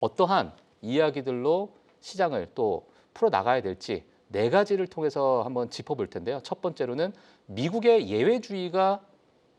어떠한 이야기들로 시장을 또 풀어나가야 될지 네 가지를 통해서 한번 짚어볼 텐데요. 첫 번째로는 미국의 예외주의가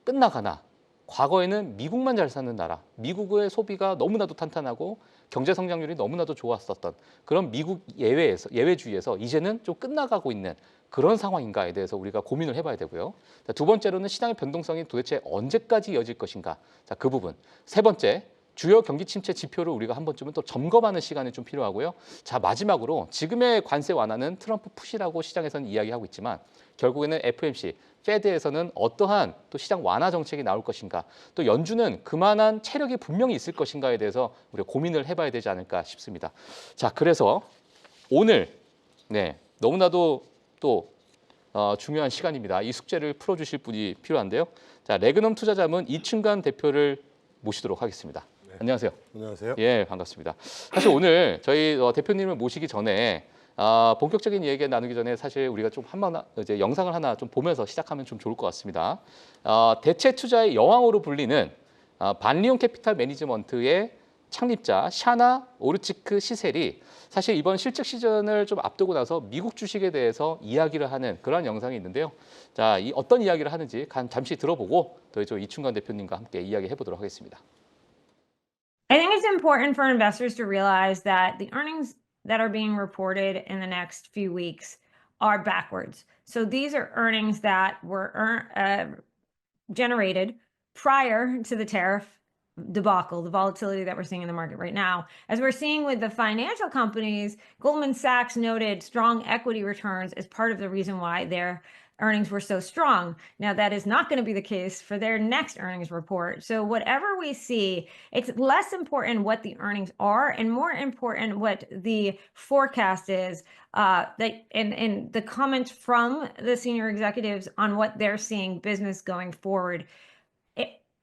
끝나가나 과거에는 미국만 잘 사는 나라, 미국의 소비가 너무나도 탄탄하고 경제 성장률이 너무나도 좋았었던 그런 미국 예외주의에서 이제는 좀 끝나가고 있는 그런 상황인가에 대해서 우리가 고민을 해봐야 되고요. 자, 두 번째로는 시장의 변동성이 도대체 언제까지 이어질 것인가. 자, 그 부분. 세 번째, 주요 경기 침체 지표를 우리가 한 번쯤은 또 점검하는 시간이 좀 필요하고요. 자, 마지막으로 지금의 관세 완화는 트럼프 푸시라고 시장에서는 이야기하고 있지만 결국에는 FMC, 페드에서는 어떠한 또 시장 완화 정책이 나올 것인가, 또 연준은 그만한 체력이 분명히 있을 것인가에 대해서 우리가 고민을 해봐야 되지 않을까 싶습니다. 자, 그래서 오늘 너무나도 또 중요한 시간입니다. 이 숙제를 풀어주실 분이 필요한데요. 자, 레그넘 투자자문 이충관 대표를 모시도록 하겠습니다. 네. 안녕하세요. 안녕하세요. 예, 반갑습니다. 사실 오늘 저희 대표님을 모시기 전에 본격적인 얘기 나누기 전에 사실 우리가 좀 이제 영상을 하나 좀 보면서 시작하면 좀 좋을 것 같습니다. 대체 투자의 여왕으로 불리는 반리온 캐피탈 매니지먼트의 창립자 샤나 오르치크 시셀이 사실 이번 실적 시즌을 좀 앞두고 나서 미국 주식에 대해서 이야기를 하는 그런 영상이 있는데요. 자, 이 어떤 이야기를 하는지 잠시 들어보고 또 이충관 대표님과 함께 이야기해 보도록 하겠습니다. I think it's important for investors to realize that the earnings that are being reported in the next few weeks are backwards. So these are earnings that were generated prior to the tariff debacle, the volatility that we're seeing in the market right now. As we're seeing with the financial companies, Goldman Sachs noted strong equity returns as part of the reason why their earnings were so strong. Now, that is not going to be the case for their next earnings report. So whatever we see, it's less important what the earnings are and more important what the forecast is, and the comments from the senior executives on what they're seeing business going forward.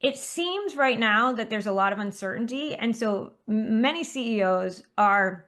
It seems right now that there's a lot of uncertainty, and so many CEOs are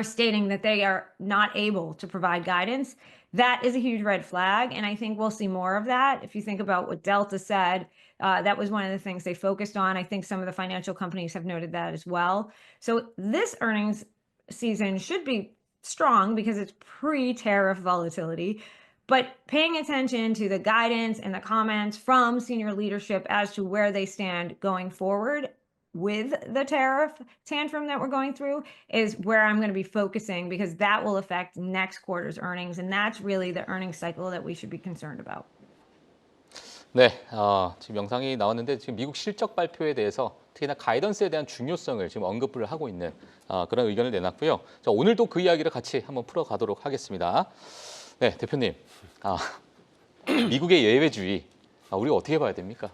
stating that they are not able to provide guidance. That is a huge red flag, and I think we'll see more of that. If you think about what Delta said, that was one of the things they focused on. I think some of the financial companies have noted that as well. So this earnings season should be strong because it's pre-tariff volatility, but paying attention to the guidance and the comments from senior leadership as to where they stand going forward with the tariff tantrum that we're going through is where I'm going to be focusing, because that will affect next quarter's earnings, and that's really the earnings cycle that we should be concerned about. 네, 지금 영상이 나왔는데 지금 미국 실적 발표에 대해서 특히나 가이던스에 대한 중요성을 지금 언급을 하고 있는 그런 의견을 내놨고요. 자, 오늘도 그 이야기를 같이 한번 풀어가도록 하겠습니다. 네, 대표님, 미국의 예외주의 우리가 어떻게 봐야 됩니까?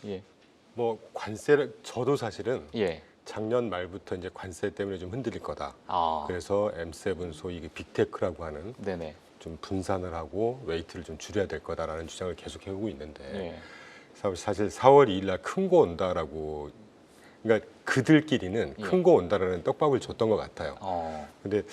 예. 뭐 관세를 저도 사실은 예. 작년 말부터 이제 관세 때문에 좀 흔들릴 거다. 그래서 M7 소위 빅테크라고 하는 네네. 좀 분산을 하고 웨이트를 좀 줄여야 될 거다라는 주장을 계속 해오고 있는데 사실 4월 2일 날 큰 거 온다라고, 그러니까 그들끼리는 큰 거 온다라는 떡밥을 줬던 것 같아요. 근데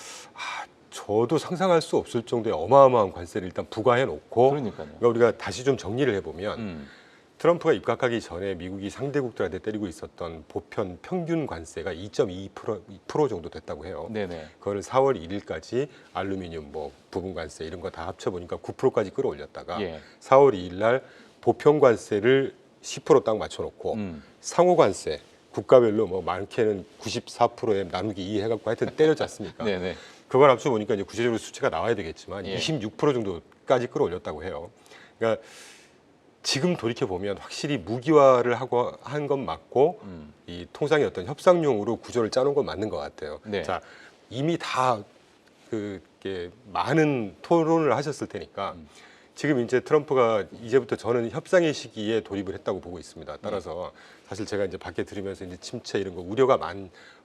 저도 상상할 수 없을 정도의 어마어마한 관세를 일단 부과해 놓고, 그러니까 우리가 다시 좀 정리를 해보면 트럼프가 입각하기 전에 미국이 상대국들한테 때리고 있었던 보편 평균 관세가 2.2% 정도 됐다고 해요. 네네. 그걸 4월 1일까지 알루미늄, 뭐 부분 관세 이런 거 다 합쳐보니까 9%까지 끌어올렸다가 4월 2일 날 보편 관세를 10% 딱 맞춰놓고 상호 관세 국가별로 뭐 많게는 94%에 나누기 2 해갖고 하여튼 때렸지 않습니까? 네네. 그걸 합쳐보니까 이제 구체적으로 수치가 나와야 되겠지만 26% 정도까지 끌어올렸다고 해요. 그러니까 지금 돌이켜 보면 확실히 무기화를 하고 한 건 맞고 이 통상의 어떤 협상용으로 구조를 짜놓은 건 맞는 것 같아요. 네. 자, 이미 다 그게 많은 토론을 하셨을 테니까 지금 이제 트럼프가 이제부터 저는 협상의 시기에 돌입을 했다고 보고 있습니다. 따라서 사실 제가 이제 밖에 들으면서 이제 침체 이런 거 우려가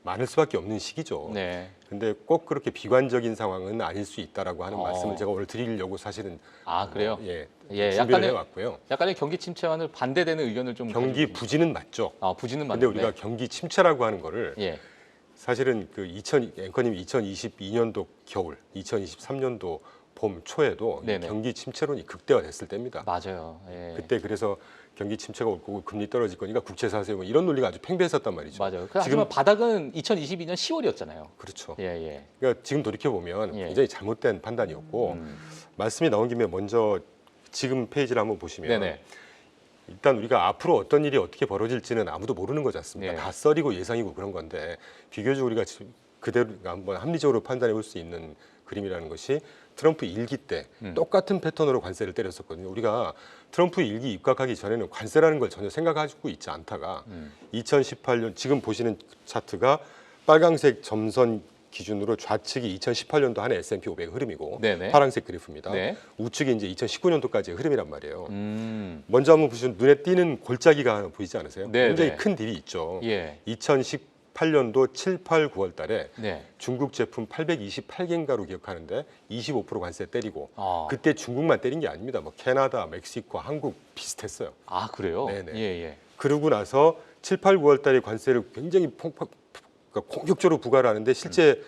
많을 수밖에 없는 시기죠. 네. 근데 꼭 그렇게 비관적인 상황은 아닐 수 있다라고 하는 말씀을 제가 오늘 드리려고 사실은 그래요? 준비를 해왔고요. 약간의 경기 침체와는 반대되는 의견을 좀 경기 부진은 맞죠. 부진은 맞는데 맞는데 우리가 경기 침체라고 하는 거를 사실은 그 앵커님이 2022년도 겨울, 2023년도 봄 초에도 경기 침체론이 극대화됐을 때입니다. 맞아요. 그때 그래서 경기 침체가 올 거고 금리 떨어질 거니까 국채 사세요. 뭐 이런 논리가 아주 팽배했었단 말이죠. 맞아요. 지금 하지만 바닥은 2022년 10월이었잖아요. 그렇죠. 예, 예. 그러니까 지금 돌이켜 보면 예. 굉장히 잘못된 판단이었고 말씀이 나온 김에 먼저 지금 페이지를 한번 보시면 네네. 일단 우리가 앞으로 어떤 일이 어떻게 벌어질지는 아무도 모르는 거지 않습니까? 네. 다 썰이고 예상이고 그런 건데 비교적 우리가 그대로 한번 합리적으로 판단해 볼 수 있는 그림이라는 것이 트럼프 일기 때 똑같은 패턴으로 관세를 때렸었거든요. 우리가 트럼프 일기 입각하기 전에는 관세라는 걸 전혀 생각하고 있지 않다가 2018년 지금 보시는 차트가 빨강색 점선 기준으로 좌측이 2018년도 한 해 S&P 500 흐름이고 네네. 파란색 그래프입니다. 네. 우측이 이제 2019년도까지의 흐름이란 말이에요. 먼저 한번 보시면 눈에 띄는 골짜기가 보이지 않으세요? 네네. 굉장히 큰 딜이 있죠. 예. 2018년도 7, 8, 9월 달에 네. 중국 제품 828개인가로 기억하는데 25% 관세 때리고 아. 그때 중국만 때린 게 아닙니다. 뭐 캐나다, 멕시코, 한국 비슷했어요. 아, 그래요? 네네. 예, 예. 그러고 나서 7, 8, 9월 달에 관세를 굉장히 그러니까 공격적으로 부과를 하는데 실제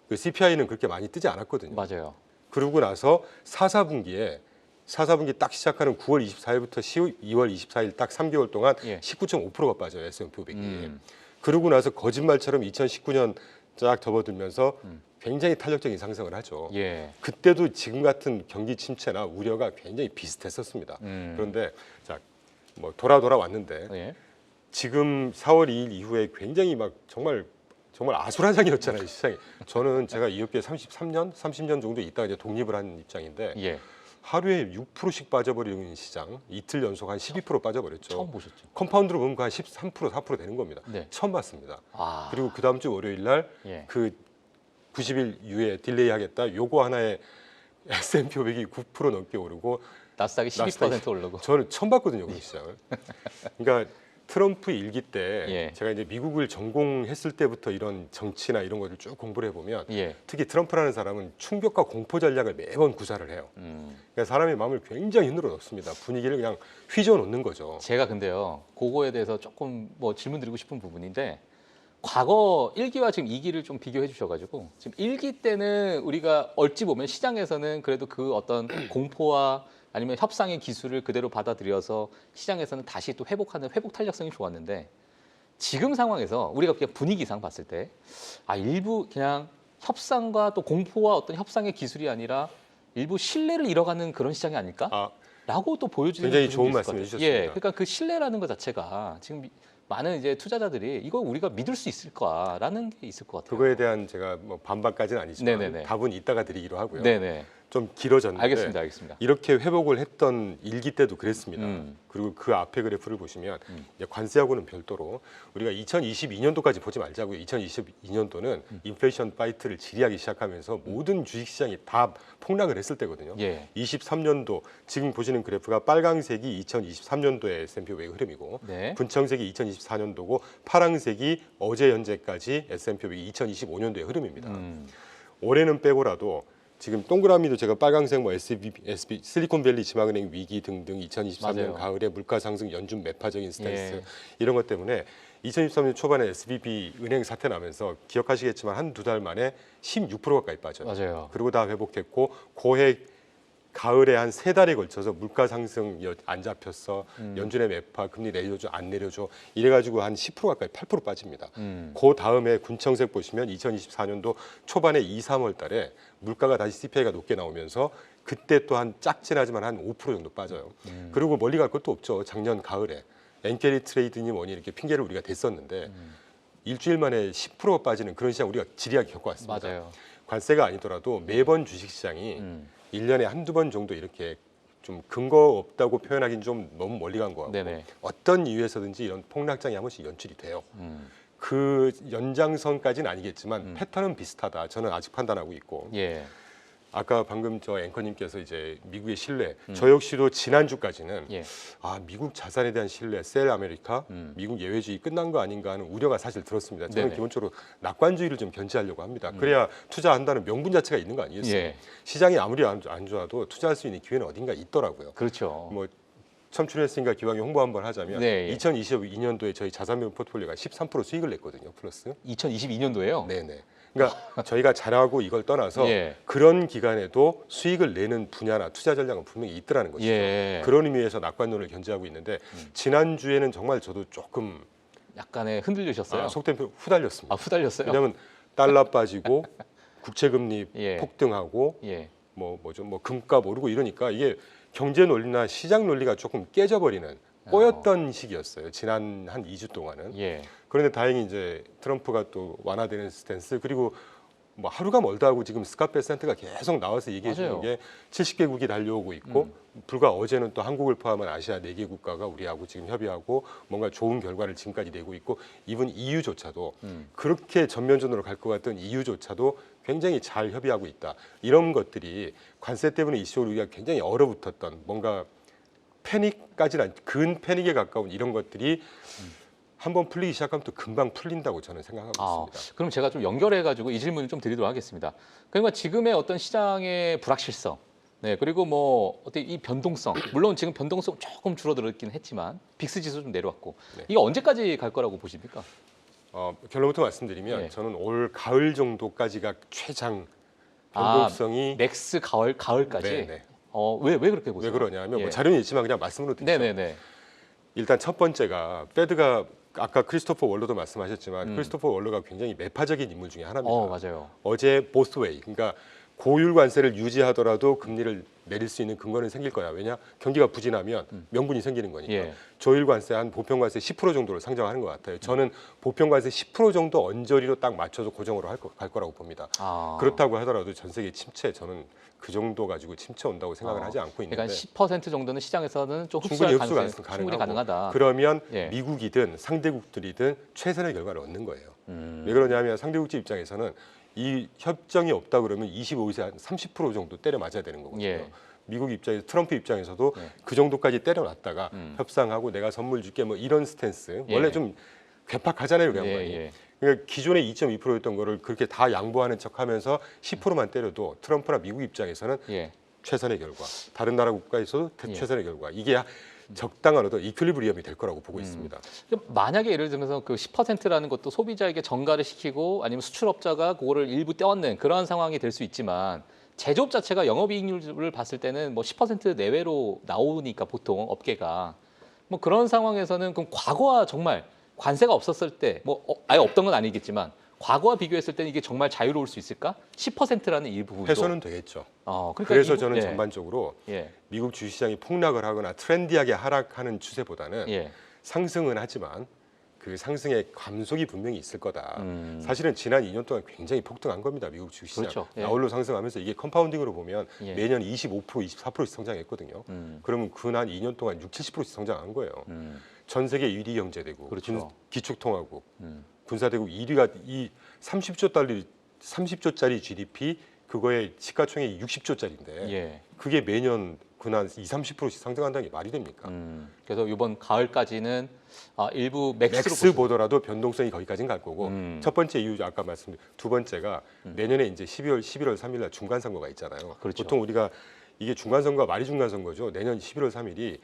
그 CPI는 그렇게 많이 뜨지 않았거든요. 맞아요. 그러고 나서 4, 4분기 딱 시작하는 9월 24일부터 2월 24일 딱 3개월 동안 예. 19.5%가 빠져요. S&P 500이. 그러고 나서 거짓말처럼 2019년 쫙 접어들면서 굉장히 탄력적인 상승을 하죠. 예. 그때도 지금 같은 경기 침체나 우려가 굉장히 비슷했었습니다. 그런데 자, 뭐 돌아왔는데 예. 지금 4월 2일 이후에 굉장히 막 정말 아수라장이었잖아요, 시장이. 저는 제가 이 업계에 33년, 30년 정도 있다가 이제 독립을 한 입장인데 예. 하루에 6%씩 빠져버리는 시장, 이틀 연속 한 12% 빠져버렸죠. 처음 보셨죠? 컴파운드로 보면 한 13%, 4% 되는 겁니다. 네. 처음 봤습니다. 아. 그리고 그 다음 주 월요일 날 예. 그 90일 이후에 딜레이 하겠다. 요거 하나에 S&P 500이 9% 넘게 오르고 나스닥이 12% 오르고. 저는 처음 봤거든요, 그 시장을. 그러니까 트럼프 일기 때 예. 제가 이제 미국을 전공했을 때부터 이런 정치나 이런 것들 쭉 공부를 해보면 예. 특히 트럼프라는 사람은 충격과 공포 전략을 매번 구사를 해요. 음. 그러니까 사람의 마음을 굉장히 흔들어 놓습니다. 분위기를 그냥 휘저어 놓는 거죠. 제가 근데요, 그거에 대해서 조금 뭐 질문 드리고 싶은 부분인데, 과거 1기와 지금 2기를 좀 비교해 주셔가지고, 지금 1기 때는 우리가 어찌 보면 시장에서는 그래도 그 어떤 공포와 아니면 협상의 기술을 그대로 받아들여서 시장에서는 다시 또 회복하는 회복 탄력성이 좋았는데, 지금 상황에서 우리가 그냥 분위기상 봤을 때, 일부 그냥 협상과 또 공포와 어떤 협상의 기술이 아니라 일부 신뢰를 잃어가는 그런 시장이 아닐까? 라고 또 보여주는 굉장히 부분도 좋은 있을 것 말씀 같아요. 해주셨습니다. 예, 그러니까 그 신뢰라는 것 자체가 지금 많은 이제 투자자들이 이거 우리가 믿을 수 있을까라는 게 있을 것 같아요. 그거에 대한 제가 뭐 반박까지는 아니지만 네네네. 답은 이따가 드리기로 하고요. 네네. 좀 길어졌는데 알겠습니다, 알겠습니다. 이렇게 회복을 했던 일기 때도 그랬습니다. 음. 그리고 그 앞에 그래프를 보시면 이제 관세하고는 별도로 우리가 2022년도까지 보지 말자고요. 2022년도는 인플레이션 파이트를 지리하기 시작하면서 모든 주식시장이 다 폭락을 했을 때거든요. 예. 23년도 지금 보시는 그래프가 빨강색이 2023년도의 S&P 500 흐름이고 네. 분청색이 2024년도고 파랑색이 어제 현재까지 S&P 500이 2025년도의 흐름입니다. 올해는 빼고라도 지금 동그라미도 제가 빨강색 뭐 SB 실리콘밸리 지방은행 위기 등등 2023년 맞아요. 가을에 물가 상승 연준 매파적인 스탠스 예. 이런 것 때문에 2023년 초반에 SVB 은행 사태 나면서 기억하시겠지만 한두 달 만에 16% 가까이 빠져요. 맞아요. 그리고 다 회복됐고 고해 가을에 한 3달에 걸쳐서 물가 상승 안 잡혔어. 연준의 매파 금리 내려줘 안 내려줘. 이래가지고 한 10% 가까이 8% 빠집니다. 그 다음에 군청색 보시면 2024년도 초반에 2, 3월 달에 물가가 다시 CPI가 높게 나오면서 그때 또 한 짝진하지만 한 5% 정도 빠져요. 그리고 멀리 갈 것도 없죠. 작년 가을에 엔캐리 트레이드니 뭐니 이렇게 핑계를 우리가 댔었는데 일주일 만에 10% 빠지는 그런 시장 우리가 지리하게 겪어왔습니다. 맞아요. 관세가 아니더라도 매번 주식시장이 1년에 한두 번 정도 이렇게 좀 근거 없다고 표현하기는 좀 너무 멀리 간 것 같고 네네. 어떤 이유에서든지 이런 폭락장이 한 번씩 연출이 돼요. 그 연장선까지는 아니겠지만 패턴은 비슷하다. 저는 아직 판단하고 있고 예. 아까 방금 저 앵커님께서 이제 미국의 신뢰 저 역시도 지난주까지는 예. 미국 자산에 대한 신뢰 셀 아메리카 미국 예외주의 끝난 거 아닌가 하는 우려가 사실 들었습니다. 저는 네네. 기본적으로 낙관주의를 좀 견지하려고 합니다. 그래야 투자한다는 명분 자체가 있는 거 아니겠어요? 예. 시장이 아무리 안 좋아도 투자할 수 있는 기회는 어딘가 있더라고요. 그렇죠. 뭐 첨출했으니까 기왕에 홍보 한번 하자면 네, 예. 2022년도에 저희 자산명 포트폴리오가 13% 수익을 냈거든요. 플러스. 2022년도에요. 네네. 그러니까 저희가 잘하고 이걸 떠나서 예. 그런 기간에도 수익을 내는 분야나 투자 전략은 분명히 있더라는 것이죠. 예. 그런 의미에서 낙관론을 견지하고 있는데 지난주에는 정말 저도 조금 약간의 흔들리셨어요. 속된 표현 후달렸습니다. 후달렸어요. 왜냐하면 달러 빠지고 국채금리 예. 폭등하고 예. 뭐 금값 오르고 이러니까 이게 경제 논리나 시장 논리가 조금 깨져버리는 꼬였던 시기였어요. 지난 한 2주 동안은. 예. 그런데 다행히 이제 트럼프가 또 완화되는 스탠스 그리고 뭐 하루가 멀다 하고 지금 스캇 베센트가 계속 나와서 얘기해 주는 맞아요. 게 70개국이 달려오고 있고 불과 어제는 또 한국을 포함한 아시아 4개 국가가 우리하고 지금 협의하고 뭔가 좋은 결과를 지금까지 내고 있고 이번 EU조차도 그렇게 전면전으로 갈 것 같던 EU조차도 굉장히 잘 협의하고 있다. 이런 것들이 관세 때문에 이슈로 우리가 굉장히 얼어붙었던 뭔가 패닉까지는 근 패닉에 가까운 이런 것들이 한번 풀리기 시작하면 또 금방 풀린다고 저는 생각하고 있습니다. 그럼 제가 좀 연결해가지고 이 질문을 좀 드리도록 하겠습니다. 그러니까 지금의 어떤 시장의 불확실성, 네 그리고 뭐 어때 이 변동성, 물론 지금 변동성 조금 줄어들었긴 했지만 빅스 지수 좀 내려왔고 네. 이거 언제까지 갈 거라고 보십니까? 결론부터 말씀드리면 예. 저는 올 가을 정도까지가 최장 변동성이 넥스 가을까지. 네네. 왜 그렇게 보세요? 왜 그러냐면 예. 뭐 자료는 있지만 그냥 말씀으로 드리죠. 네네네. 일단 첫 번째가 페드가 아까 크리스토퍼 월러도 말씀하셨지만 크리스토퍼 월러가 굉장히 매파적인 인물 중에 하나입니다. 맞아요. 어제 보스웨이 그러니까 고율 관세를 유지하더라도 금리를 내릴 수 있는 근거는 생길 거야. 왜냐 경기가 부진하면 명분이 생기는 거니까. 예. 조율 관세 한 보편 관세 10% 정도를 상정하는 것 같아요. 저는 보편 관세 10% 정도 언저리로 딱 맞춰서 고정으로 갈 거라고 봅니다. 그렇다고 하더라도 전 세계 침체 저는 그 정도 가지고 침체 온다고 생각을 하지 않고 있는데. 그러니까 10% 정도는 시장에서는 좀 충분히 흡수할 가능성이 흡수가 충분히 가능하다. 그러면 예. 미국이든 상대국들이든 최선의 결과를 얻는 거예요. 왜 그러냐면 상대국집 입장에서는 이 협정이 없다 그러면 25세 한 30% 정도 때려 맞아야 되는 거거든요. 예. 미국 입장에서 트럼프 입장에서도 예. 그 정도까지 때려놨다가 협상하고 내가 선물 줄게 뭐 이런 스탠스 예. 원래 좀 괴팍하잖아요, 그 양반이. 예. 그러니까 기존에 2.2%였던 거를 그렇게 다 양보하는 척하면서 10%만 때려도 트럼프나 미국 입장에서는 예. 최선의 결과, 다른 나라 국가에서도 예. 최선의 결과. 이게 적당한 어떤 이퀄리브리엄이 될 거라고 보고 있습니다. 만약에 예를 들면서 그 10%라는 것도 소비자에게 전가를 시키고 아니면 수출업자가 그거를 일부 떼어낸 그러한 상황이 될 수 있지만 제조업 자체가 영업이익률을 봤을 때는 뭐 10% 내외로 나오니까 보통 업계가 뭐 그런 상황에서는 그럼 과거와 정말 관세가 없었을 때 뭐 아예 없던 건 아니겠지만 과거와 비교했을 때는 이게 정말 자유로울 수 있을까? 10%라는 이 부분도 해소는 되겠죠. 그러니까 그래서 저는 전반적으로 예. 미국 주식시장이 폭락을 하거나 트렌디하게 하락하는 추세보다는 예. 상승은 하지만 그 상승의 감속이 분명히 있을 거다. 음. 사실은 지난 2년 동안 굉장히 폭등한 겁니다. 미국 주식시장. 그렇죠. 예. 나홀로 상승하면서 이게 컴파운딩으로 보면 예. 매년 25%, 24%씩 성장했거든요. 그러면 근한 2년 동안 6, 70%씩 성장한 거예요. 전 세계 1위 경제되고 그렇죠. 기축통화국, 군사대국 1위가 이 30조짜리 GDP 그거의 시가총액이 60조짜리인데 예. 그게 매년 근한 2, 30%씩 상승한다는 게 말이 됩니까? 그래서 이번 가을까지는 일부 맥스로 맥스 보더라도 변동성이 거기까지는 갈 거고 첫 번째 이유 아까 말씀드린 두 번째가 내년에 이제 11월 3일 날 중간 선거가 있잖아요. 그렇죠. 보통 우리가 이게 중간 선거가 말이 중간 선거죠. 내년 11월 3일이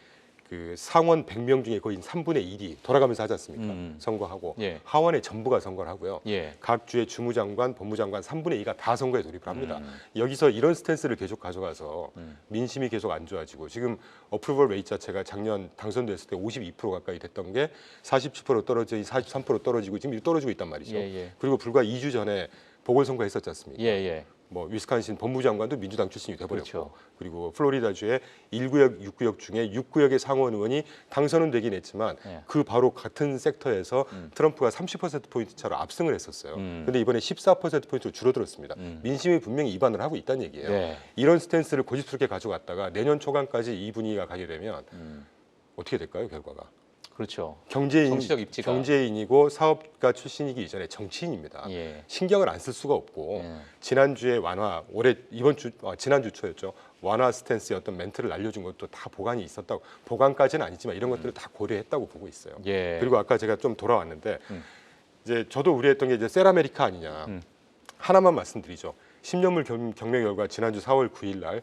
그 상원 100명 중에 거의 3분의 1이 돌아가면서 하지 않습니까? 선거하고 예. 하원의 전부가 선거를 하고요. 예. 각 주의 주무장관, 법무장관 3분의 2가 다 선거에 돌입을 합니다. 여기서 이런 스탠스를 계속 가져가서 민심이 계속 안 좋아지고 지금 어프로벌 레이트 자체가 작년 당선됐을 때 52% 가까이 됐던 게 47% 떨어지고 43% 떨어지고 지금 떨어지고 있단 말이죠. 예. 그리고 불과 2주 전에 보궐선거 했었지 않습니까? 예. 뭐 위스콘신 법무장관도 민주당 출신이 돼버렸고 그렇죠. 그리고 플로리다주의 1구역, 6구역 중에 6구역의 상원 의원이 당선은 되긴 했지만 예. 그 바로 같은 섹터에서 트럼프가 30%포인트 차로 압승을 했었어요. 근데 이번에 14%포인트로 줄어들었습니다. 민심이 분명히 이반을 하고 있다는 얘기예요. 네. 이런 스탠스를 고집스럽게 가져갔다가 내년 초반까지 이 분위기가 가게 되면 어떻게 될까요, 결과가? 그렇죠. 경제인, 정치적 입지가. 경제인이고 사업가 출신이기 이전에 정치인입니다. 예. 신경을 안 쓸 수가 없고 예. 지난주에 완화, 지난주 초였죠. 완화 스탠스의 어떤 멘트를 날려준 것도 다 보관이 있었다고. 보관까지는 아니지만 이런 것들을 다 고려했다고 보고 있어요. 예. 그리고 아까 제가 좀 돌아왔는데 이제 저도 우려했던 게 이제 셀아메리카 아니냐. 하나만 말씀드리죠. 10년물 경매 결과 지난주 4월 9일 날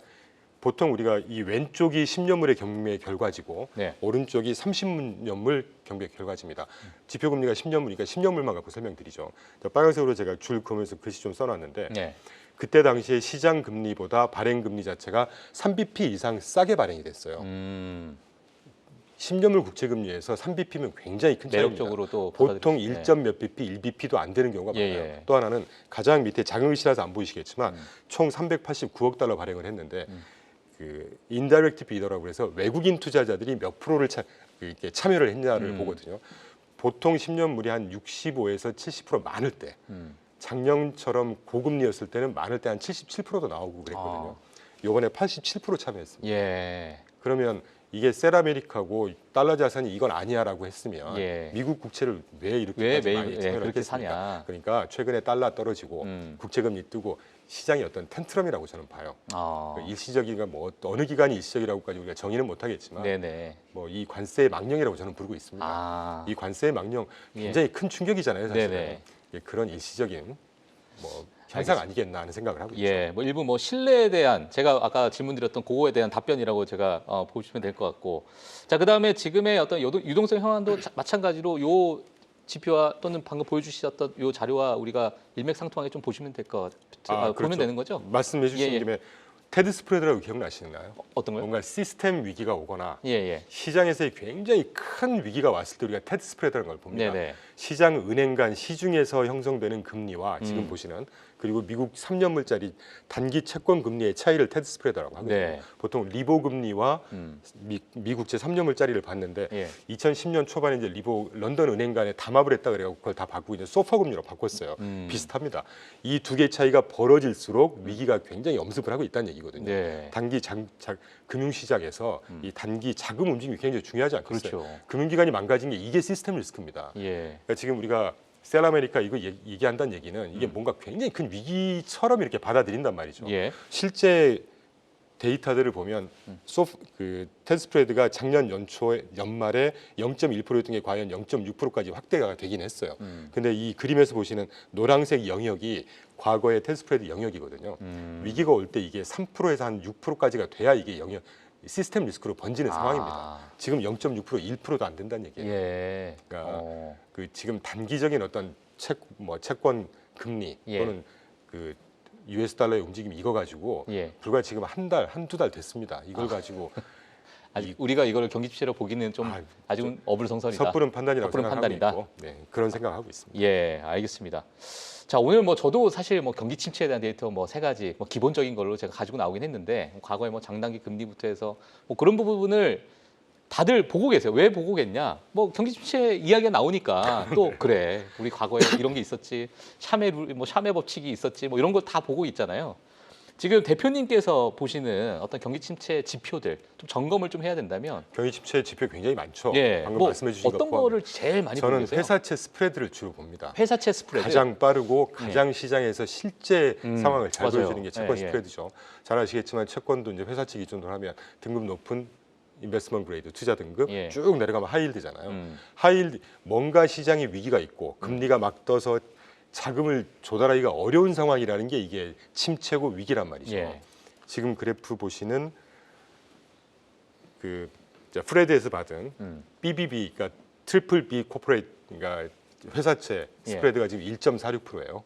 보통 우리가 이 왼쪽이 10년물의 경매 결과지고 네. 오른쪽이 30년물 경매 결과지입니다. 지표금리가 10년물이니까 10년물만 갖고 설명드리죠. 빨간색으로 제가 줄 그으면서 글씨 좀 써놨는데 네. 그때 당시에 시장 금리보다 발행 금리 자체가 3bp 이상 싸게 발행이 됐어요. 10년물 국채금리에서 3bp면 굉장히 큰 차이입니다. 매력적으로 또 보통 받아들일 수- 1점 몇 bp, 1bp도 안 되는 경우가 예, 많아요. 예. 또 하나는 가장 밑에 작은 글씨라서 안 보이시겠지만 총 389억 달러 발행을 했는데 그 인다이렉트 비더라고 해서 외국인 투자자들이 몇 프로를 이렇게 참여를 했냐를 보거든요. 보통 10년물이 한 65에서 70% 많을 때 작년처럼 고금리였을 때는 많을 때 한 77%도 나오고 그랬거든요. 요번에 87% 참여했습니다. 예. 그러면 이게 셀아메리카고 달러 자산이 이건 아니야라고 했으면 예. 미국 국채를 왜 왜 이렇게까지 매일 많이 예, 참여를 그렇게 했겠습니까? 사냐? 그러니까 최근에 달러 떨어지고 국채금리 뜨고 시장이 어떤 텐트럼이라고 저는 봐요. 그 일시적인가 뭐 어느 기간이 일시적이라고까지 우리가 정의는 못하겠지만 네네. 뭐 이 관세의 망령이라고 저는 부르고 있습니다. 아. 이 관세의 망령 예. 굉장히 큰 충격이잖아요, 사실은. 네네. 예, 그런 일시적인 뭐 현상 아니겠나 하는 생각을 하고 있죠. 예, 뭐 일부 뭐 신뢰에 대한 제가 아까 질문드렸던 그거에 대한 답변이라고 제가 보시면 될 것 같고, 자 그다음에 지금의 어떤 유동성 현황도 마찬가지로 요 지표와 또는 방금 보여주셨던 요 자료와 우리가 일맥상통하게 좀 보시면 될 것 같아요. 보면 되는 거죠? 말씀해 주신 예, 예. 김에 테드 스프레드라고 기억나시나요? 어떤 거요? 뭔가 시스템 위기가 오거나 예, 예. 시장에서의 굉장히 큰 위기가 왔을 때 우리가 테드 스프레드라는 걸 봅니다. 네네. 시장 은행 간 시중에서 형성되는 금리와 지금 보시는 그리고 미국 3년물짜리 단기 채권 금리의 차이를 테드 스프레드라고 하거든요. 네. 보통 리보 금리와 미국채 3년물짜리를 봤는데 예. 2010년 초반에 이제 리보 런던 은행 간에 담합을 했다 그래서 그걸 다 바꾸고 이제 소파 금리로 바꿨어요. 비슷합니다. 이 두 개 차이가 벌어질수록 위기가 굉장히 엄습을 하고 있다는 얘기거든요. 네. 단기 금융시장에서 이 단기 자금 움직임이 굉장히 중요하지 않겠어요? 그렇죠. 금융기관이 망가진 게 이게 시스템 리스크입니다. 예. 그러니까 지금 우리가 셀아메리카 이거 얘기한다는 얘기는 이게 뭔가 굉장히 큰 위기처럼 이렇게 받아들인단 말이죠. 예. 실제 데이터들을 보면 테드 스프레드가 작년 연말에 0.1%였던 게 과연 0.6%까지 확대가 되긴 했어요. 근데 이 그림에서 보시는 노란색 영역이 과거의 테드 스프레드 영역이거든요. 위기가 올 때 이게 3%에서 한 6%까지가 돼야 이게 영역 시스템 리스크로 번지는 상황입니다. 지금 0.6% 1%도 안 된다는 얘기예요. 예. 그러니까 그 지금 단기적인 어떤 채권 금리 예. 또는 그 US 달러의 움직임이 이거 가지고 예. 불과 지금 한두 달 됐습니다. 이걸 가지고 아직 우리가 이걸 경기 침체로 보기는 좀 아직은 어불성설이다. 섣부른 판단이라고 섣부른 생각하고 판단이다. 있고 그런 생각하고 있습니다. 예, 알겠습니다. 자, 오늘 뭐 저도 사실 뭐 경기 침체에 대한 데이터 뭐 세 가지 뭐 기본적인 걸로 제가 가지고 나오긴 했는데 과거에 뭐 장단기 금리부터 해서 뭐 그런 부분을 다들 보고 계세요. 왜 보고 계냐? 뭐 경기 침체 이야기가 나오니까 또 그래. 우리 과거에 이런 게 있었지. 샤메 법칙이 있었지. 뭐 이런 거 다 보고 있잖아요. 지금 대표님께서 보시는 어떤 경기 침체 지표들 좀 점검을 좀 해야 된다면 경기 침체 지표 굉장히 많죠. 예, 방금 뭐 말씀해 주신 어떤 것 거를 제일 많이 보고 저는 계세요? 회사채 스프레드를 주로 봅니다. 회사채 스프레드. 가장 빠르고 가장 시장에서 실제 상황을 잘 맞아요. 보여주는 게 채권 예, 예. 스프레드죠. 잘 아시겠지만 채권도 이제 회사채 기준으로 하면 등급 높은 인베스트먼트 그레이드 투자 등급 예. 쭉 내려가면 하이힐드잖아요. 하이힐드 뭔가 시장에 위기가 있고 금리가 막 떠서 자금을 조달하기가 어려운 상황이라는 게 이게 침체고 위기란 말이죠. 예. 지금 그래프 보시는 그 프레드에서 받은 BBB, 그러니까 트리플 B 코퍼레이트, 그러니까 회사채 예. 스프레드가 지금 1.46%예요.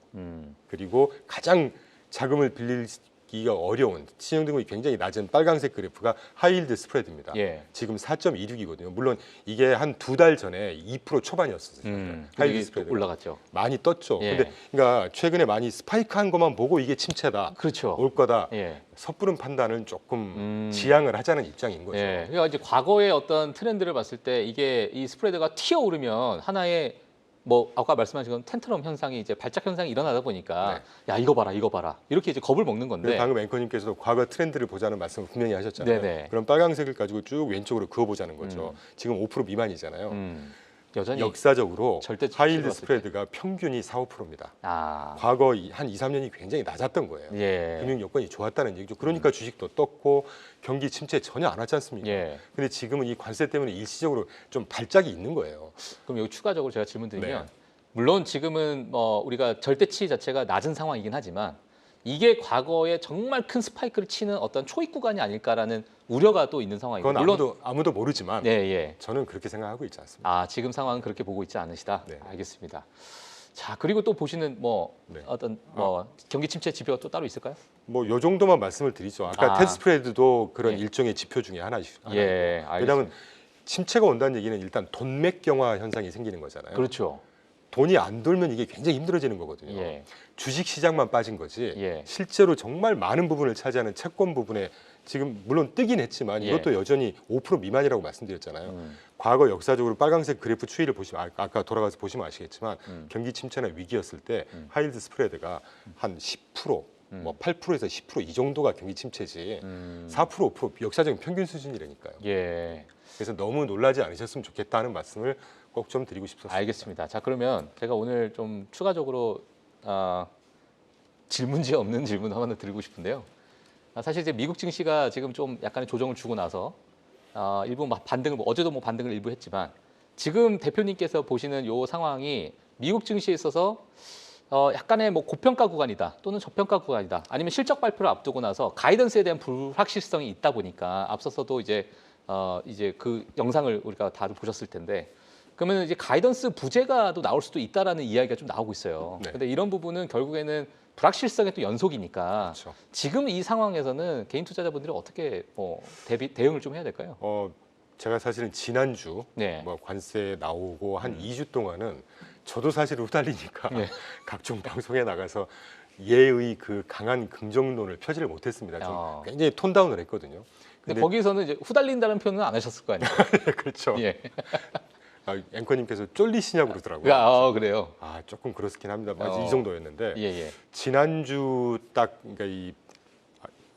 그리고 가장 자금을 빌리기가 어려운 신용등급이 굉장히 낮은 빨간색 그래프가 하이힐드 스프레드입니다. 예. 지금 4.26이거든요. 물론 이게 한 두 달 전에 2% 초반이었어요. 하이힐드 이게 스프레드 올라갔죠. 많이 떴죠. 예. 근데 그러니까 최근에 많이 스파이크한 것만 보고 이게 침체다, 그렇죠. 올 거다. 예. 섣부른 판단은 조금 지양을 하자는 입장인 거죠. 예. 그러니까 이제 과거의 어떤 트렌드를 봤을 때 이게 이 스프레드가 튀어오르면 하나의 뭐 아까 말씀하신 건 텐트럼 현상이 이제 발작 현상이 일어나다 보니까 야 이거 봐라 이렇게 이제 겁을 먹는 건데 그래서 방금 앵커님께서도 과거 트렌드를 보자는 말씀을 분명히 하셨잖아요. 네네. 그럼 빨간색을 가지고 쭉 왼쪽으로 그어보자는 거죠. 지금 5% 미만이잖아요. 여전히 역사적으로 절대치로 하이힐드 봤을 스프레드가 평균이 4~5%입니다. 아, 과거 한 2~3년이 굉장히 낮았던 거예요. 예. 금융 여건이 좋았다는 얘기죠. 그러니까 주식도 떴고 경기 침체 전혀 안 왔지 않습니까? 예. 근데 지금은 이 관세 때문에 일시적으로 좀 발작이 있는 거예요. 그럼 여기 추가적으로 제가 질문 드리면 네. 물론 지금은 뭐 우리가 절대치 자체가 낮은 상황이긴 하지만 이게 과거에 정말 큰 스파이크를 치는 어떤 초입 구간이 아닐까라는 우려가 또 있는 상황이고 그건 물론 아무도 모르지만 네, 예. 저는 그렇게 생각하고 있지 않습니다. 아, 지금 상황은 그렇게 보고 있지 않으시다. 네. 알겠습니다. 자, 그리고 또 보시는 뭐 네. 어떤 뭐 경기 침체 지표가 또 따로 있을까요? 뭐 요 정도만 말씀을 드리죠. 아까 아. 테드 스프레드도 그런 예. 일종의 지표 중에 하나죠. 예, 알겠습니다. 왜냐하면 침체가 온다는 얘기는 일단 돈맥경화 현상이 생기는 거잖아요. 그렇죠. 돈이 안 돌면 이게 굉장히 힘들어지는 거거든요. 예. 주식 시장만 빠진 거지 예. 실제로 정말 많은 부분을 차지하는 채권 부분에 지금 물론 뜨긴 했지만 예. 이것도 여전히 5% 미만이라고 말씀드렸잖아요. 음. 과거 역사적으로 빨간색 그래프 추이를 보시면 아까 돌아가서 보시면 아시겠지만 음. 경기 침체나 위기였을 때 하이힐드 스프레드가 한 10%, 뭐 8%에서 10% 이 정도가 경기 침체지 4%, 5% 역사적인 평균 수준이라니까요. 예. 그래서 너무 놀라지 않으셨으면 좋겠다는 말씀을 꼭 좀 드리고 싶었습니다. 알겠습니다. 자, 그러면 제가 오늘 좀 추가적으로 질문지 없는 질문 하나 드리고 싶은데요. 사실 이제 미국 증시가 지금 좀 약간의 조정을 주고 나서 일부 반등을 어제도 뭐 반등을 일부 했지만 지금 대표님께서 보시는 요 상황이 미국 증시에 있어서 약간의 뭐 고평가 구간이다 또는 저평가 구간이다 아니면 실적 발표를 앞두고 나서 가이던스에 대한 불확실성이 있다 보니까 앞서서도 이제 그 영상을 우리가 다들 보셨을 텐데 그러면 이제 가이던스 부재가 또 나올 수도 있다라는 이야기가 좀 나오고 있어요. 네. 근데 이런 부분은 결국에는 불확실성의 또 연속이니까 그렇죠. 지금 이 상황에서는 개인 투자자분들이 어떻게 뭐 대응을 좀 해야 될까요? 제가 사실은 지난주 네. 뭐 관세 나오고 한 2주 동안은 저도 사실 후달리니까 네. 각종 방송에 나가서 예의 그 강한 긍정론을 펴지를 못했습니다. 좀 굉장히 톤다운을 했거든요. 근데 거기서는 이제 후달린다는 표현은 안 하셨을 거 아니에요? 그렇죠. 예. 앵커님께서 쫄리시냐고 그러더라고요. 그래요. 조금 그렇긴 합니다. 어. 이 정도였는데 예, 예. 지난주 딱 그러니까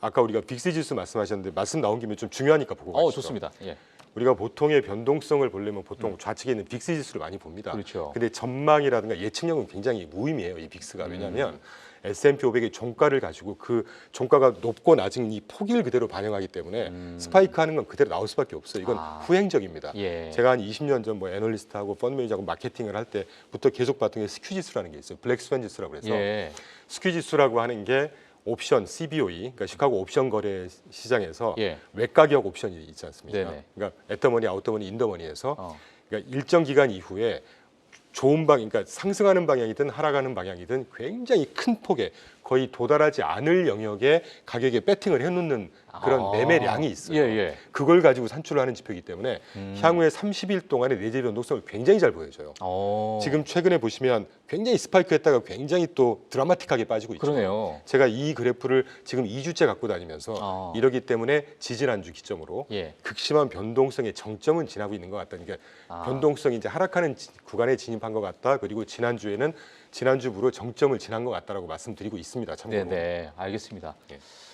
아까 우리가 빅스 지수 말씀하셨는데 말씀 나온 김에 좀 중요하니까 보고 가시죠. 좋습니다. 예. 우리가 보통의 변동성을 보려면 보통 좌측에 있는 빅스 지수를 많이 봅니다. 그렇죠. 근데 전망이라든가 예측력은 굉장히 무의미해요. 이 빅스가. 왜냐하면 S&P 500의 종가를 가지고 그 종가가 높고 낮은 이 폭일 그대로 반영하기 때문에 스파이크 하는 건 그대로 나올 수밖에 없어요. 이건 후행적입니다. 예. 제가 한 20년 전 뭐 애널리스트하고 펀드 매니저하고 마케팅을 할 때부터 계속 봤던 게 스큐 지수라는 게 있어요. 블랙 스완 지수라고 해서 예. 스큐 지수라고 하는 게 옵션 CBOE, 그러니까 시카고 옵션 거래 시장에서 예. 외가격 옵션이 있지 않습니까? 네네. 그러니까 애터머니, 아웃더머니, 인더머니에서 어. 그러니까 일정 기간 이후에 좋은 그러니까 상승하는 방향이든 하락하는 방향이든 굉장히 큰 폭의 거의 도달하지 않을 영역의 가격에 배팅을 해놓는 그런 매매량이 있어요. 예, 예. 그걸 가지고 산출을 하는 지표이기 때문에 향후에 30일 동안의 내재 변동성을 굉장히 잘 보여줘요. 지금 최근에 보시면 굉장히 스파이크했다가 굉장히 또 드라마틱하게 빠지고 있죠. 그러네요. 제가 이 그래프를 지금 2주째 갖고 다니면서 이러기 때문에 지지난주 기점으로 예. 극심한 변동성의 정점은 지나고 있는 것 같다. 그러니까 변동성이 이제 하락하는 구간에 진입한 것 같다. 그리고 지난주에는 지난주부로 정점을 지난 것 같다라고 말씀드리고 있습니다. 참고로. 네, 알겠습니다.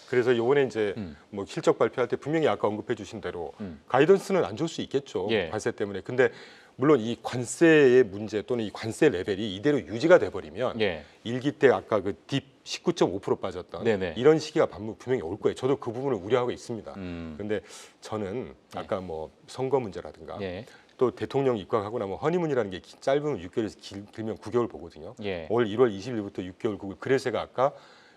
그래서 이번에 이제 뭐 실적 발표할 때 분명히 아까 언급해 주신 대로 가이던스는 안 줄 수 있겠죠. 예. 관세 때문에. 근데 물론 이 관세의 문제 또는 이 관세 레벨이 이대로 유지가 돼 버리면 예. 일기 때 아까 그 딥 19.5% 빠졌던 네네. 이런 시기가 분명히 올 거예요. 저도 그 부분을 우려하고 있습니다. 음. 근데 저는 아까 뭐 선거 문제라든가 예. 또 대통령 입각하고 나면 허니문이라는 게 짧으면 6개월에서 길면 9개월 보거든요. 예. 올 1월 20일부터 6개월 보고 그래서 제가 아까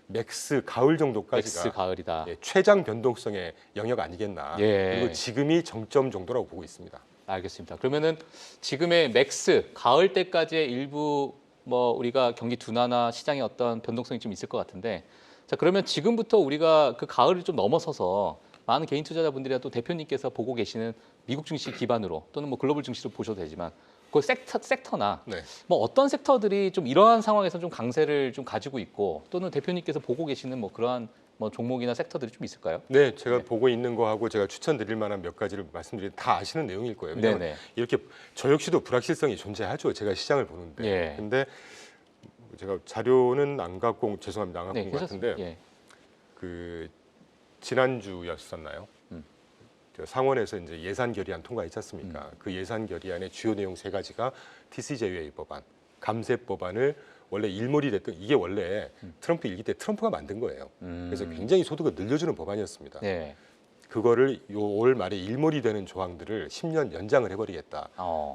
맥스 가을 정도까지가 맥스 가을이다. 최장 변동성의 영역 아니겠나. 예. 그리고 지금이 정점 정도라고 보고 있습니다. 알겠습니다. 그러면은 지금의 맥스 가을 때까지의 일부 뭐 우리가 경기 둔화나 시장의 어떤 변동성이 좀 있을 것 같은데 자 그러면 지금부터 우리가 그 가을을 좀 넘어서서 많은 개인 투자자분들이나 또 대표님께서 보고 계시는 미국 증시 기반으로 또는 뭐 글로벌 증시로 보셔도 되지만 그 섹터나 네. 뭐 어떤 섹터들이 좀 이러한 상황에서 좀 강세를 좀 가지고 있고 또는 대표님께서 보고 계시는 뭐 그러한 뭐 종목이나 섹터들이 좀 있을까요? 네, 제가 보고 있는 거하고 제가 추천드릴 만한 몇 가지를 말씀드리면 다 아시는 내용일 거예요. 왜냐하면 네네. 이렇게 저 역시도 불확실성이 존재하죠. 제가 시장을 보는데. 예. 근데 제가 자료는 안 갖고 죄송합니다. 안 갖고 네, 온 것 같은데 예. 그 지난주였었나요? 저 상원에서 이제 예산 결의안 통과했지 않습니까? 그 예산 결의안의 주요 내용 세 가지가 TCJA 법안, 감세 법안을 원래 일몰이 됐던 이게 원래 트럼프 일기 때 트럼프가 만든 거예요. 그래서 굉장히 소득을 늘려주는 법안이었습니다. 네. 그거를 올 말에 일몰이 되는 조항들을 10년 연장을 해버리겠다.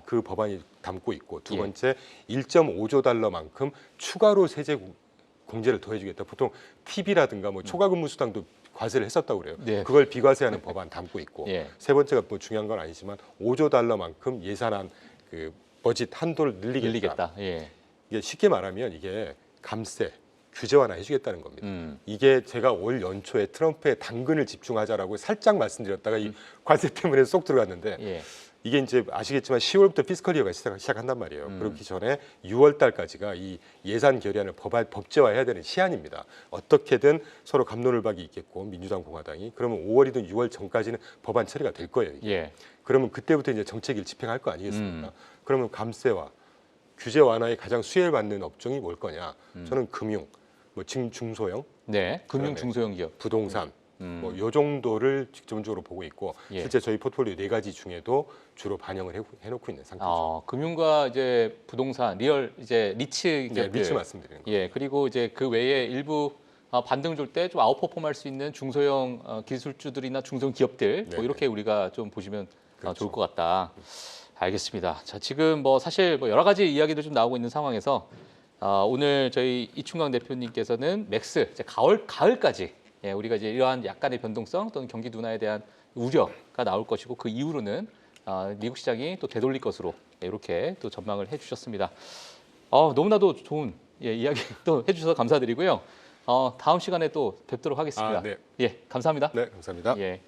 그 법안이 담고 있고 두 번째 1.5조 달러만큼 추가로 세제 공제를 더해주겠다. 보통 TV라든가 뭐 초과 근무 수당도 과세를 했었다고 그래요. 네. 그걸 비과세하는 법안 담고 있고 예. 세 번째가 뭐 중요한 건 아니지만 5조 달러만큼 예산안 그 버짓 한도를 늘리겠다. 예. 이게 쉽게 말하면 이게 감세 규제 완화해주겠다는 겁니다. 음. 이게 제가 올 연초에 트럼프의 당근을 집중하자라고 살짝 말씀드렸다가 이 관세 때문에 쏙 들어갔는데 예. 이게 이제 아시겠지만 10월부터 피스컬 이어가 시작한단 말이에요. 그렇기 전에 6월 달까지가 이 예산 결의안을 법제화해야 되는 시한입니다. 어떻게든 서로 갑론을박이 있겠고 민주당 공화당이 그러면 5월이든 6월 전까지는 법안 처리가 될 거예요. 이게. 예. 그러면 그때부터 이제 정책을 집행할 거 아니겠습니까? 그러면 감세와 규제 완화에 가장 수혜를 받는 업종이 뭘 거냐? 저는 금융, 뭐 중소형, 네. 금융 그다음에 중소형 기업. 부동산 뭐 요 정도를 직접적으로 보고 있고 예. 실제 저희 포트폴리오 4가지 중에도 주로 반영을 해놓고 있는 상태죠. 금융과 이제 부동산, 리얼 이제 리츠 네, 기업들. 리츠 말씀드리는 거예요. 예. 그리고 이제 그 외에 일부 반등 줄 때 좀 아웃퍼폼할 수 있는 중소형 기술주들이나 중소형 기업들 네, 뭐 이렇게 우리가 좀 보시면 그렇죠. 좋을 것 같다. 알겠습니다. 자, 지금 뭐 사실 뭐 여러 가지 이야기도 좀 나오고 있는 상황에서 오늘 저희 이충강 대표님께서는 맥스 이제 가을까지 우리가 이제 이러한 약간의 변동성 또는 경기 둔화에 대한 우려가 나올 것이고 그 이후로는 미국 시장이 또 되돌릴 것으로 이렇게 또 전망을 해주셨습니다. 너무나도 좋은 이야기 또 해주셔서 감사드리고요. 다음 시간에 또 뵙도록 하겠습니다. 네. 예, 감사합니다. 네, 감사합니다. 예.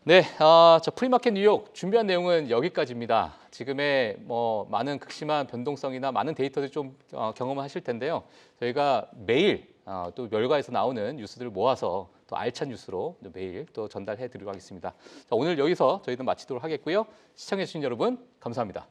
네, 자 프리마켓 뉴욕 준비한 내용은 여기까지입니다. 지금의 뭐 많은 극심한 변동성이나 많은 데이터들 좀 경험하실 텐데요. 저희가 매일 또 열가에서 나오는 뉴스들을 모아서 또 알찬 뉴스로 매일 또 전달해 드리도록 하겠습니다. 자, 오늘 여기서 저희는 마치도록 하겠고요. 시청해 주신 여러분 감사합니다.